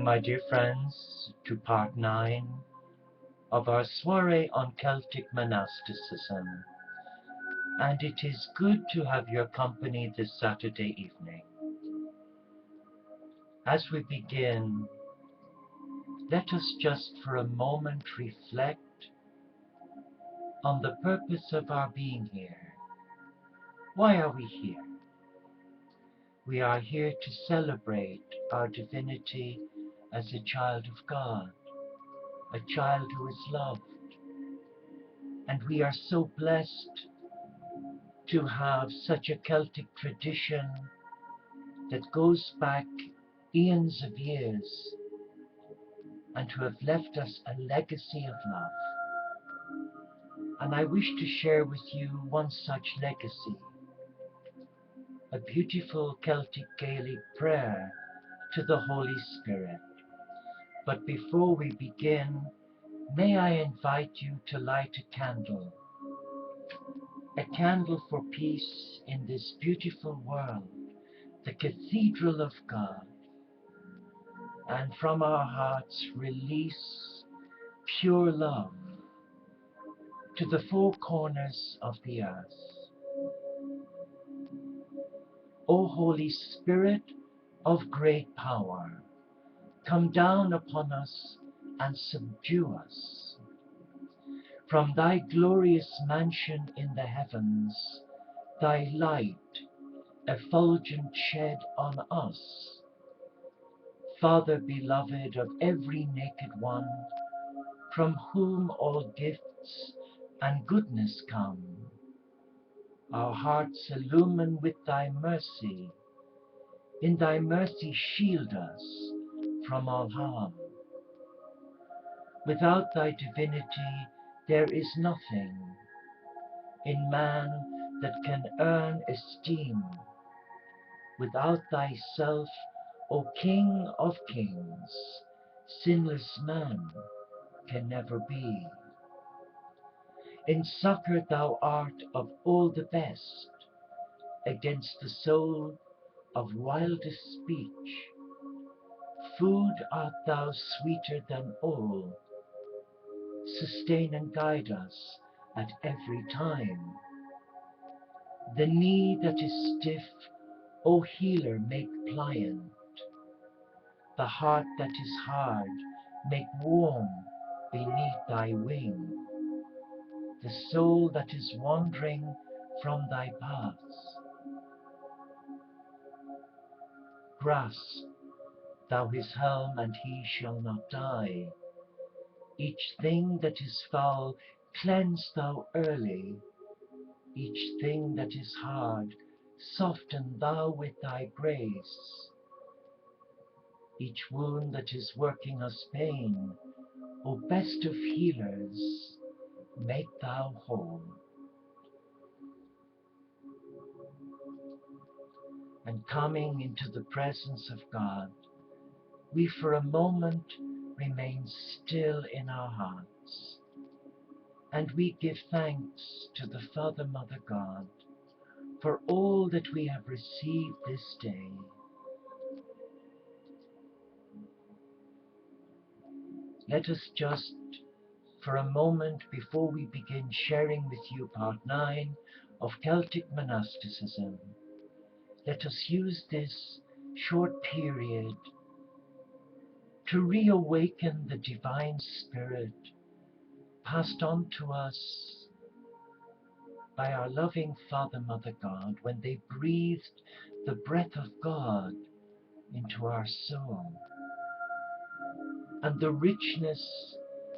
my dear friends, to part 9 of our soiree on Celtic monasticism, and it is good to have your company this Saturday evening. As we begin, let us just for a moment reflect on the purpose of our being here. Why are we here? We are here to celebrate our divinity as a child of God, a child who is loved. And we are so blessed to have such a Celtic tradition that goes back eons of years and who have left us a legacy of love. And I wish to share with you one such legacy, a beautiful Celtic Gaelic prayer to the Holy Spirit. But before we begin, may I invite you to light a candle for peace in this beautiful world, the Cathedral of God, and from our hearts release pure love to the four corners of the earth. O Holy Spirit of great power, come down upon us and subdue us. From thy glorious mansion in the heavens, thy light effulgent shed on us. Father beloved of every naked one, from whom all gifts and goodness come, our hearts illumine with thy mercy. In thy mercy shield us from all harm. Without thy divinity there is nothing in man that can earn esteem. Without thyself, O King of kings, sinless man can never be. In succor thou art of all the best, against the soul of wildest speech. Food art thou sweeter than all, sustain and guide us at every time. The knee that is stiff, O healer, make pliant. The heart that is hard, make warm beneath thy wing. The soul that is wandering from thy paths, grasp thou his helm, and he shall not die. Each thing that is foul, cleanse thou early. Each thing that is hard, soften thou with thy grace. Each wound that is working us pain, O best of healers, make thou whole. And coming into the presence of God, we for a moment remain still in our hearts, and we give thanks to the Father, Mother God, for all that we have received this day. Let us just, for a moment before we begin sharing with you part 9 of Celtic monasticism, let us use this short period to reawaken the Divine Spirit passed on to us by our loving Father, Mother God, when they breathed the breath of God into our soul, and the richness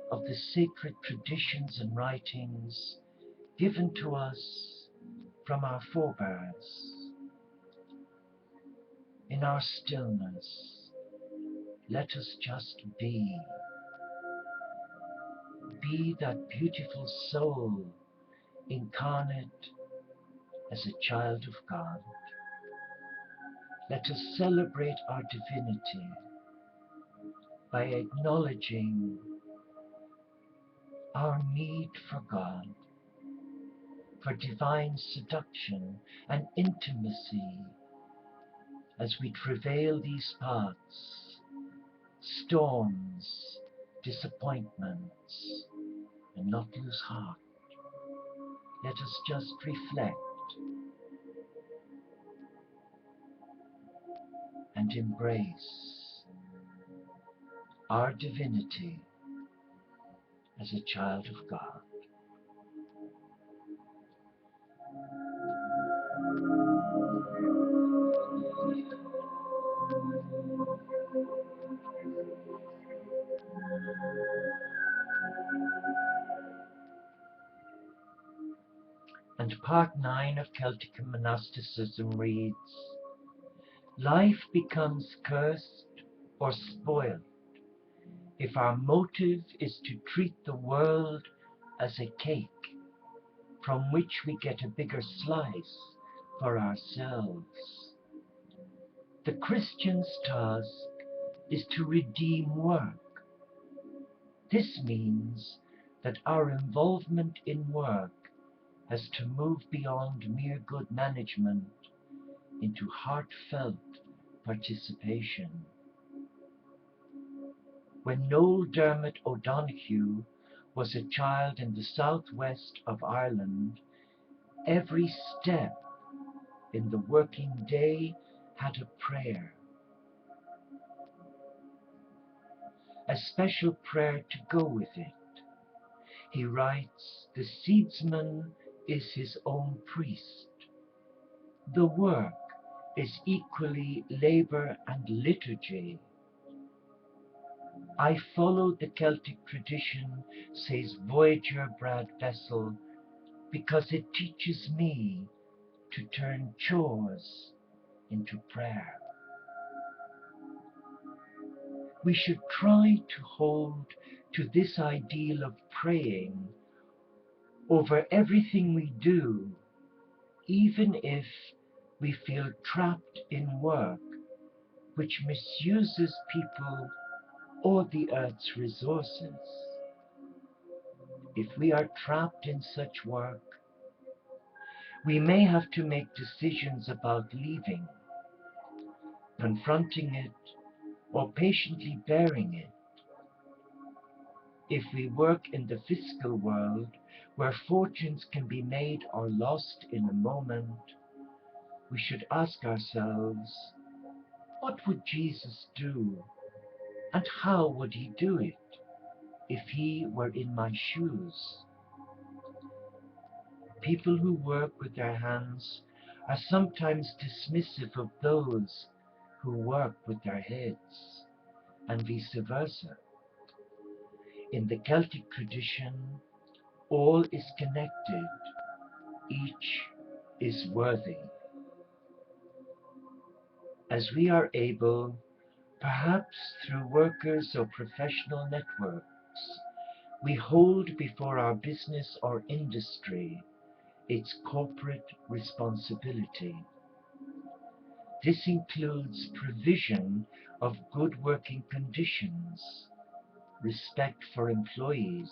of the sacred traditions and writings given to us from our forebears. In our stillness, let us just be that beautiful soul incarnate as a child of God. Let us celebrate our divinity by acknowledging our need for God, for divine seduction and intimacy as we travail these paths, storms, disappointments, and not lose heart. Let us just reflect and embrace our divinity as a child of God. And part 9 of Celtic Monasticism reads, life becomes cursed or spoiled if our motive is to treat the world as a cake from which we get a bigger slice for ourselves. The Christian's task is to redeem work. This means that our involvement in work has to move beyond mere good management into heartfelt participation. When Noel Dermot O'Donoghue was a child in the southwest of Ireland, every step in the working day had a prayer. A special prayer to go with it. He writes, the seedsman is his own priest. The work is equally labor and liturgy. I followed the Celtic tradition, says Voyager Brad Bessel, because it teaches me to turn chores into prayer. We should try to hold to this ideal of praying over everything we do, even if we feel trapped in work which misuses people or the earth's resources. If we are trapped in such work, we may have to make decisions about leaving, confronting it, or patiently bearing it. If we work in the physical world, where fortunes can be made or lost in a moment, we should ask ourselves, what would Jesus do, and how would he do it if he were in my shoes? People who work with their hands are sometimes dismissive of those who work with their heads, and vice versa. In the Celtic tradition, all is connected, each is worthy. As we are able, perhaps through workers or professional networks, we hold before our business or industry its corporate responsibility. This includes provision of good working conditions, respect for employees,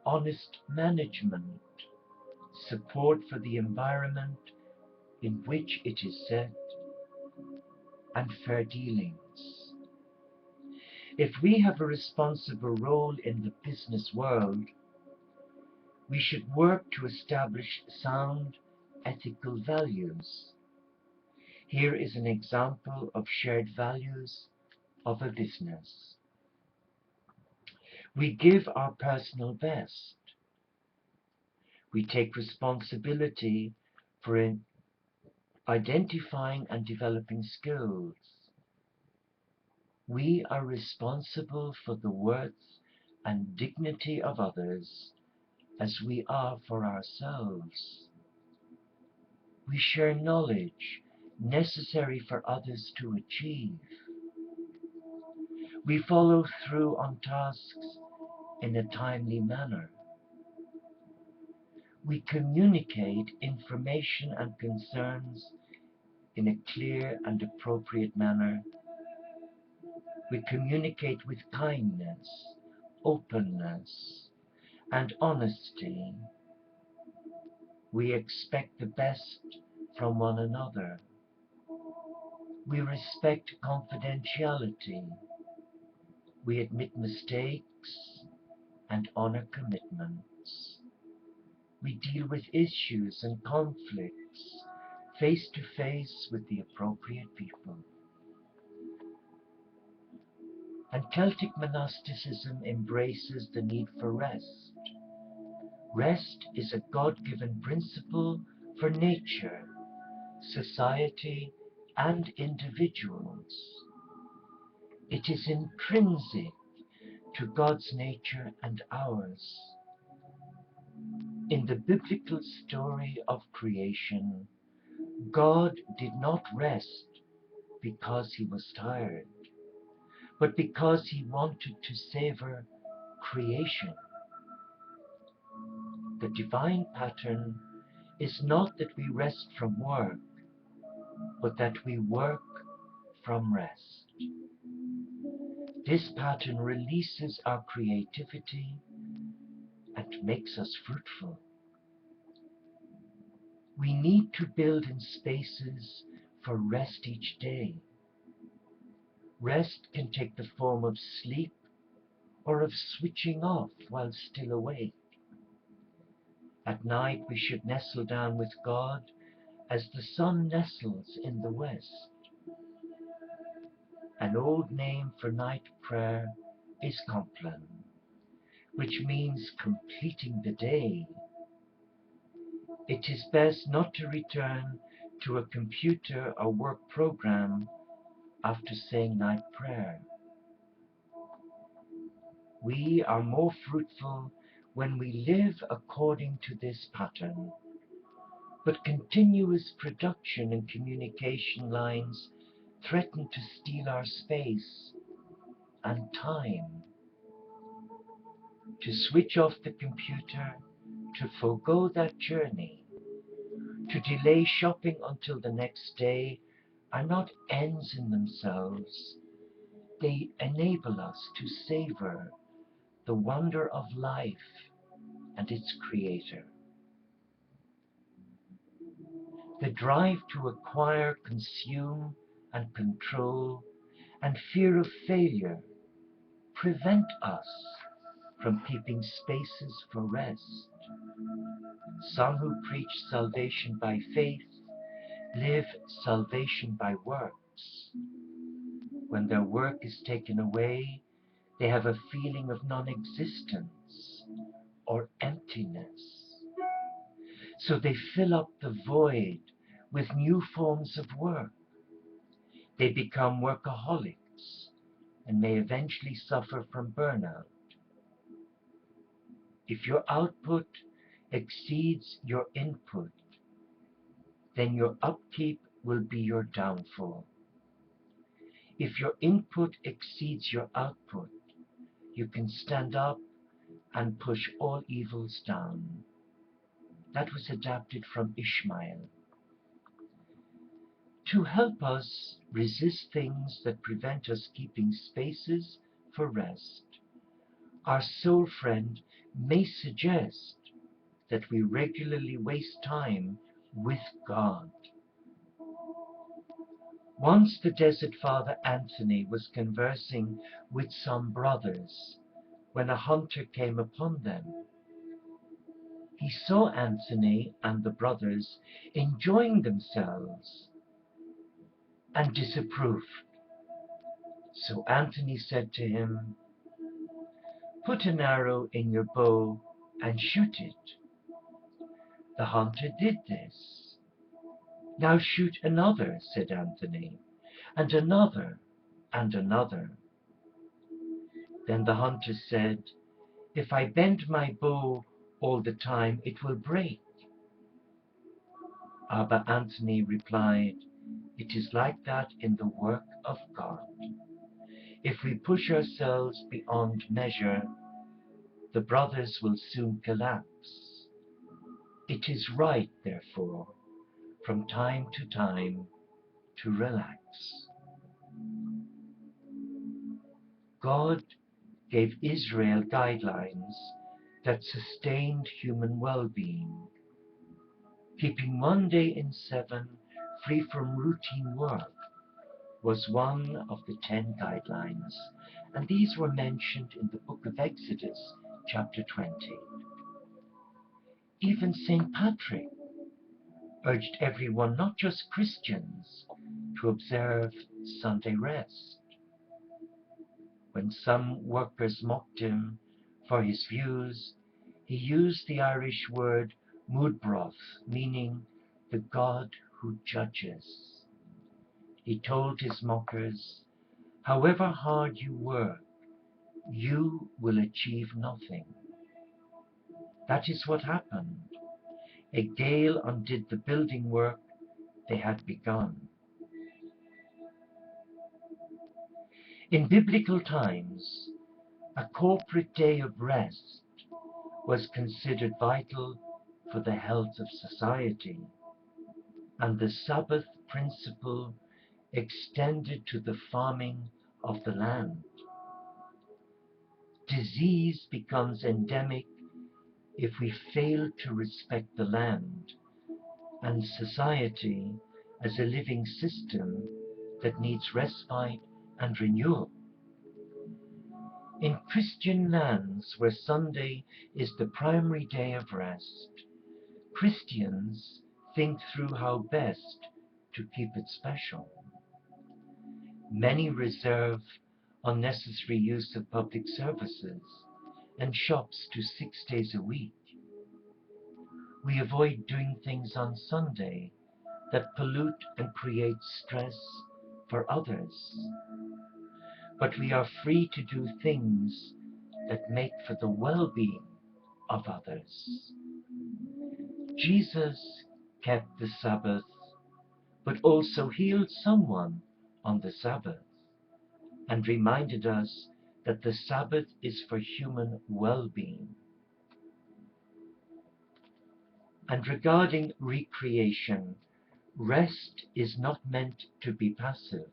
honest management, support for the environment in which it is set, and fair dealings. If we have a responsible role in the business world, we should work to establish sound ethical values. Here is an example of shared values of a business. We give our personal best. We take responsibility for identifying and developing skills. We are responsible for the worth and dignity of others as we are for ourselves. We share knowledge necessary for others to achieve. We follow through on tasks in a timely manner. We communicate information and concerns in a clear and appropriate manner. We communicate with kindness, openness, and honesty. We expect the best from one another. We respect confidentiality. We admit mistakes and honor commitments. We deal with issues and conflicts face to face with the appropriate people. And Celtic monasticism embraces the need for rest. Rest is a God-given principle for nature, society, and individuals. It is intrinsic to God's nature and ours. In the biblical story of creation, God did not rest because he was tired, but because he wanted to savor creation. The divine pattern is not that we rest from work, but that we work from rest. This pattern releases our creativity and makes us fruitful. We need to build in spaces for rest each day. Rest can take the form of sleep or of switching off while still awake. At night we should nestle down with God as the sun nestles in the west. An old name for night prayer is Compline, which means completing the day. It is best not to return to a computer or work program after saying night prayer. We are more fruitful when we live according to this pattern, but continuous production and communication lines threaten to steal our space and time. To switch off the computer, to forego that journey, to delay shopping until the next day are not ends in themselves. They enable us to savor the wonder of life and its creator. The drive to acquire, consume, and control, and fear of failure prevent us from keeping spaces for rest. Some who preach salvation by faith live salvation by works. When their work is taken away, they have a feeling of non-existence or emptiness. So they fill up the void with new forms of work. They become workaholics and may eventually suffer from burnout. If your output exceeds your input, then your upkeep will be your downfall. If your input exceeds your output, you can stand up and push all evils down. That was adapted from Ishmael. To help us resist things that prevent us keeping spaces for rest, our soul friend may suggest that we regularly waste time with God. Once the Desert Father Anthony was conversing with some brothers when a hunter came upon them. He saw Anthony and the brothers enjoying themselves and disapproved. So Anthony said to him, "Put an arrow in your bow and shoot it." The hunter did this. "Now shoot another," said Anthony, "and another, and another." Then the hunter said, "If I bend my bow all the time, it will break." Abba Anthony replied, "It is like that in the work of God. If we push ourselves beyond measure, the brothers will soon collapse. It is right, therefore, from time to relax." God gave Israel guidelines that sustained human well-being. Keeping one day in 7 free from routine work was one of the 10 guidelines, and these were mentioned in the book of Exodus, chapter 20. Even St. Patrick urged everyone, not just Christians, to observe Sunday rest. When some workers mocked him for his views, he used the Irish word mudbroth, meaning the God who judges. He told his mockers, however hard you work, you will achieve nothing. That is what happened. A gale undid the building work they had begun. In biblical times, a corporate day of rest was considered vital for the health of society, and the Sabbath principle extended to the farming of the land. Disease becomes endemic if we fail to respect the land and society as a living system that needs respite and renewal. In Christian lands where Sunday is the primary day of rest, Christians think through how best to keep it special. Many reserve unnecessary use of public services and shops to 6 days a week. We avoid doing things on Sunday that pollute and create stress for others. But we are free to do things that make for the well-being of others. Jesus kept the Sabbath, but also healed someone on the Sabbath, and reminded us that the Sabbath is for human well-being. And regarding recreation, rest is not meant to be passive.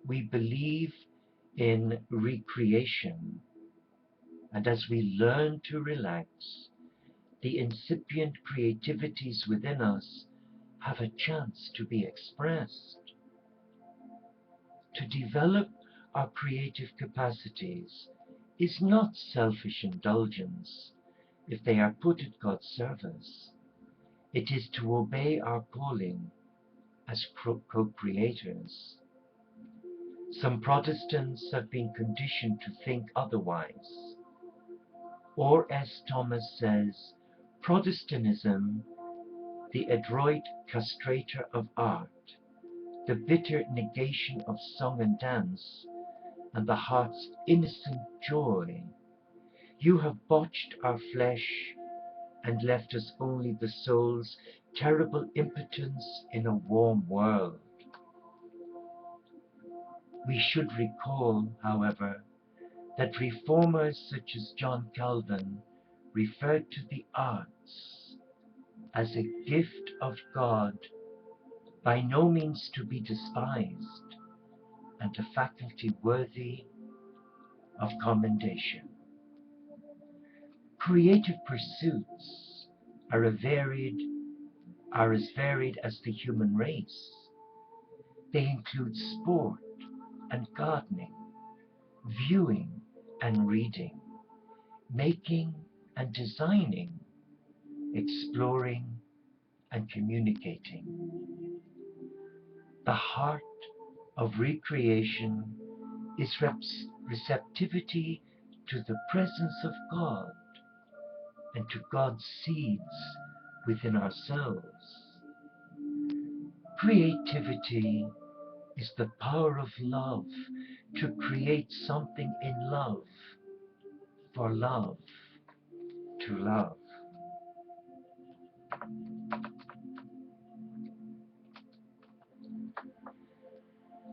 We believe in recreation, and as we learn to relax, the incipient creativities within us have a chance to be expressed. To develop our creative capacities is not selfish indulgence if they are put at God's service. It is to obey our calling as co-creators. Some Protestants have been conditioned to think otherwise. Or as Thomas says, Protestantism, the adroit castrator of art, the bitter negation of song and dance, and the heart's innocent joy. You have botched our flesh and left us only the soul's terrible impotence in a warm world. We should recall, however, that reformers such as John Calvin referred to the arts as a gift of God, by no means to be despised, and a faculty worthy of commendation. Creative pursuits are as varied as the human race. They include sport and gardening, viewing and reading, making and designing, exploring and communicating. The heart of recreation is receptivity to the presence of God and to God's seeds within ourselves. Creativity is the power of love to create something in love, for love to love.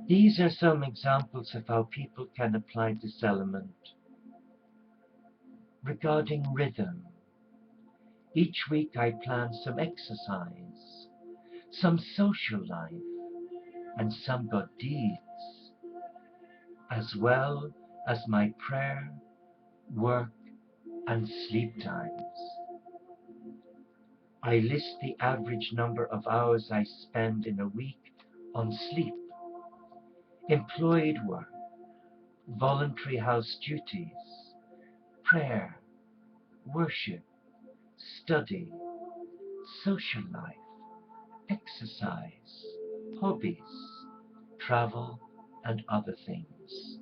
These are some examples of how people can apply this element. Regarding rhythm, each week I plan some exercise, some social life, and some good deeds, as well as my prayer, work, and sleep times. I list the average number of hours I spend in a week on sleep, employed work, voluntary house duties, prayer, worship, study, social life, exercise, hobbies, travel, and other things.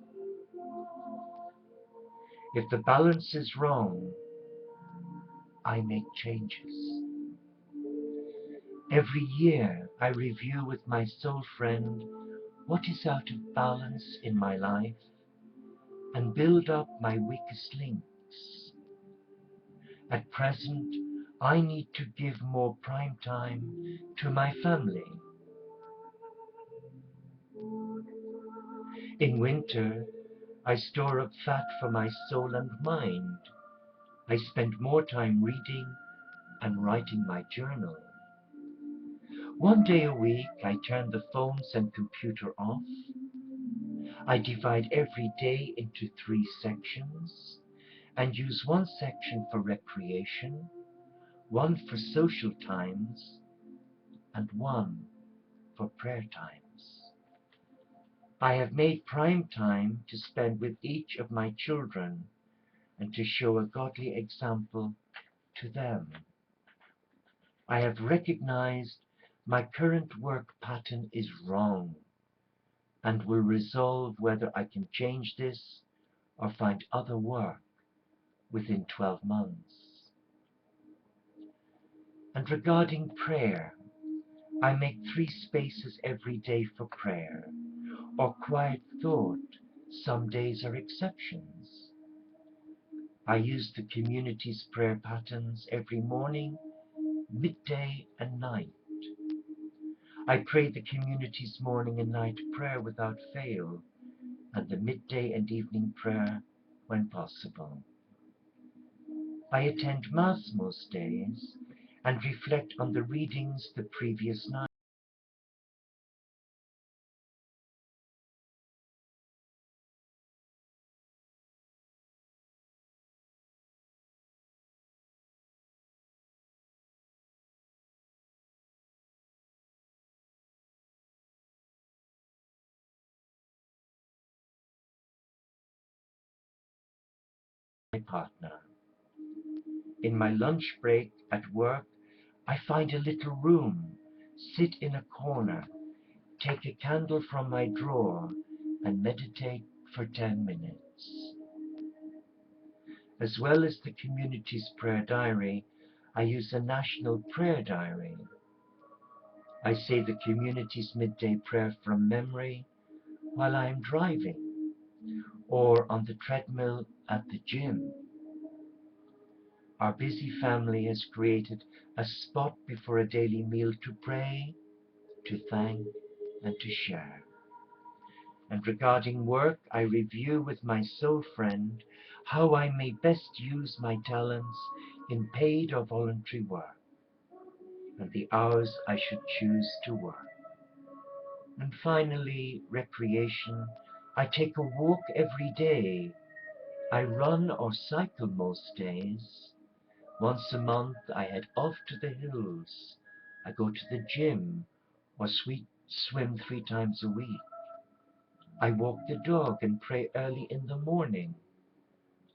If the balance is wrong, I make changes. Every year I review with my soul friend what is out of balance in my life and build up my weakest links. At present, I need to give more prime time to my family. In winter, I store up fat for my soul and mind. I spend more time reading and writing my journal. One day a week, I turn the phones and computer off. I divide every day into 3 sections and use one section for recreation, one for social times, and one for prayer times. I have made prime time to spend with each of my children and to show a godly example to them. I have recognized my current work pattern is wrong and will resolve whether I can change this or find other work within 12 months. And regarding prayer, I make 3 spaces every day for prayer, or quiet thought. Some days are exceptions. I use the community's prayer patterns every morning, midday, and night. I pray the community's morning and night prayer without fail, and the midday and evening prayer when possible. I attend Mass most days and reflect on the readings the previous night. My partner. In my lunch break at work, I find a little room, sit in a corner, take a candle from my drawer, and meditate for 10 minutes. As well as the community's prayer diary, I use a national prayer diary. I say the community's midday prayer from memory while I am driving or on the treadmill at the gym. Our busy family has created a spot before a daily meal to pray, to thank, and to share. And regarding work, I review with my soul friend how I may best use my talents in paid or voluntary work, and the hours I should choose to work. And finally, recreation. I take a walk every day. I run or cycle most days. Once a month, I head off to the hills. I go to the gym or swim 3 times a week. I walk the dog and pray early in the morning.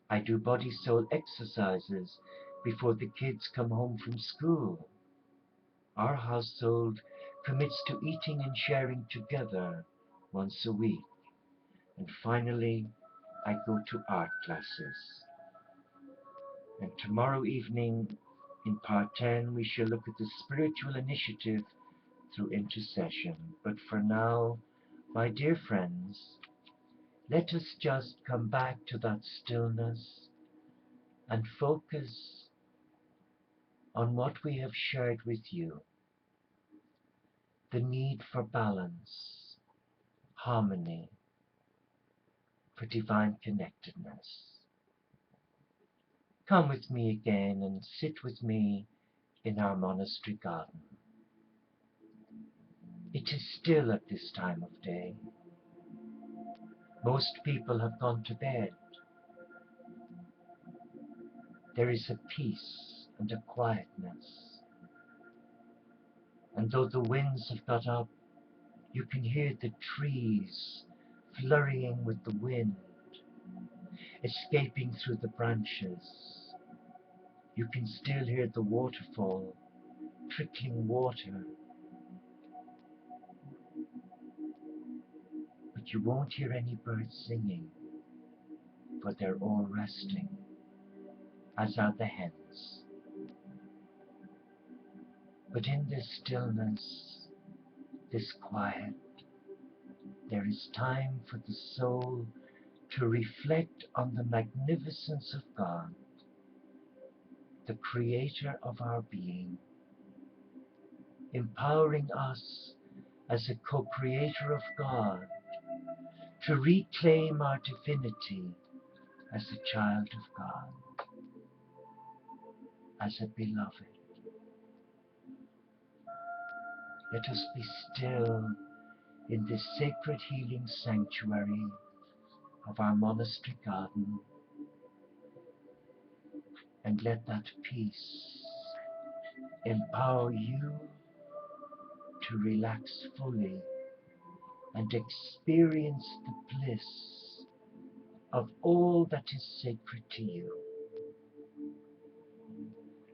I do body-soul exercises before the kids come home from school. Our household commits to eating and sharing together once a week. And finally, I go to art classes. And tomorrow evening, in part 10, we shall look at the spiritual initiative through intercession. But for now, my dear friends, let us just come back to that stillness and focus on what we have shared with you. The need for balance, harmony, for divine connectedness. Come with me again and sit with me in our monastery garden. It is still at this time of day. Most people have gone to bed. There is a peace and a quietness. And though the winds have got up, you can hear the trees flurrying with the wind. escaping through the branches. You can still hear the waterfall, trickling water. But you won't hear any birds singing, for they're all resting, as are the hens. But in this stillness, this quiet, there is time for the soul to reflect on the magnificence of God, the creator of our being, empowering us as a co-creator of God to reclaim our divinity as a child of God, as a beloved. Let us be still in this sacred healing sanctuary of our monastery garden, and let that peace empower you to relax fully and experience the bliss of all that is sacred to you.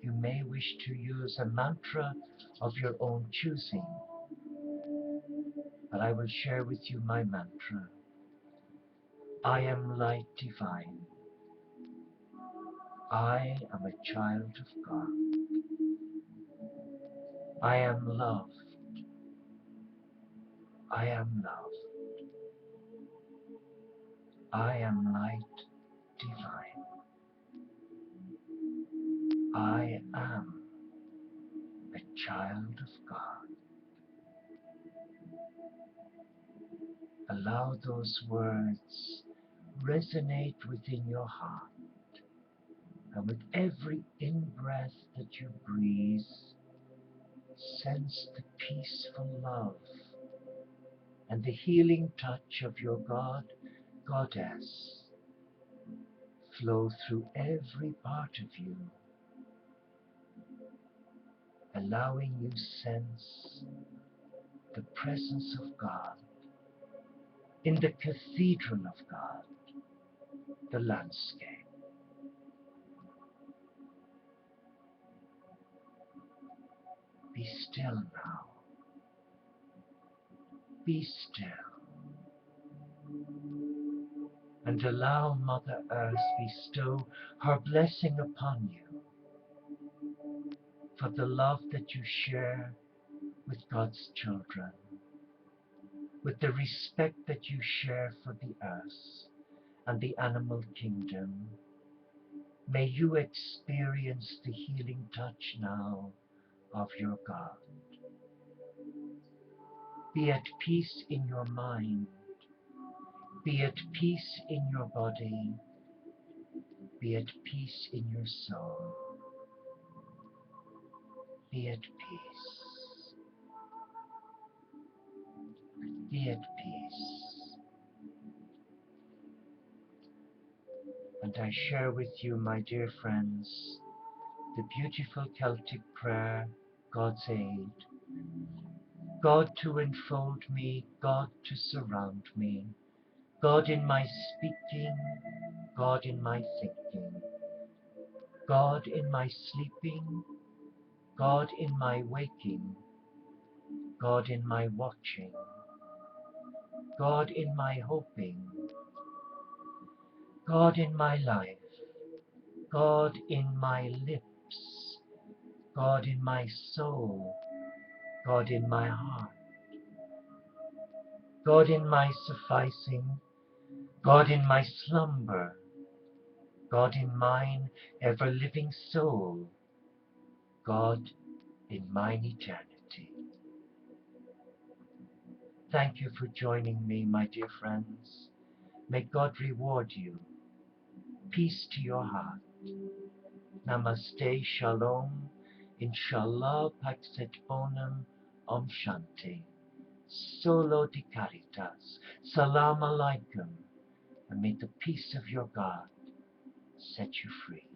You may wish to use a mantra of your own choosing, but I will share with you my mantra. I am light divine. I am a child of God. I am loved. I am loved. I am light divine. I am a child of God. Allow those words resonate within your heart, and with every in-breath that you breathe, sense the peaceful love and the healing touch of your God, Goddess, flow through every part of you, allowing you sense the presence of God in the Cathedral of God, the landscape. Be still now. Be still. And allow Mother Earth bestow her blessing upon you for the love that you share with God's children, with the respect that you share for the earth and the animal kingdom. May you experience the healing touch now of your God. Be at peace in your mind. Be at peace in your body. Be at peace in your soul. Be at peace. Be at peace. And I share with you, my dear friends, the beautiful Celtic prayer, God's aid. God to enfold me, God to surround me, God in my speaking, God in my thinking, God in my sleeping, God in my waking, God in my watching, God in my hoping, God in my life, God in my lips, God in my soul, God in my heart, God in my sufficing, God in my slumber, God in mine ever-living soul, God in mine eternity. Thank you for joining me, my dear friends. May God reward you. Peace to your heart. Namaste, Shalom, Inshallah, Pax et Bonum, Om Shanti. Solo di Caritas. Salam Alaikum. And may the peace of your God set you free.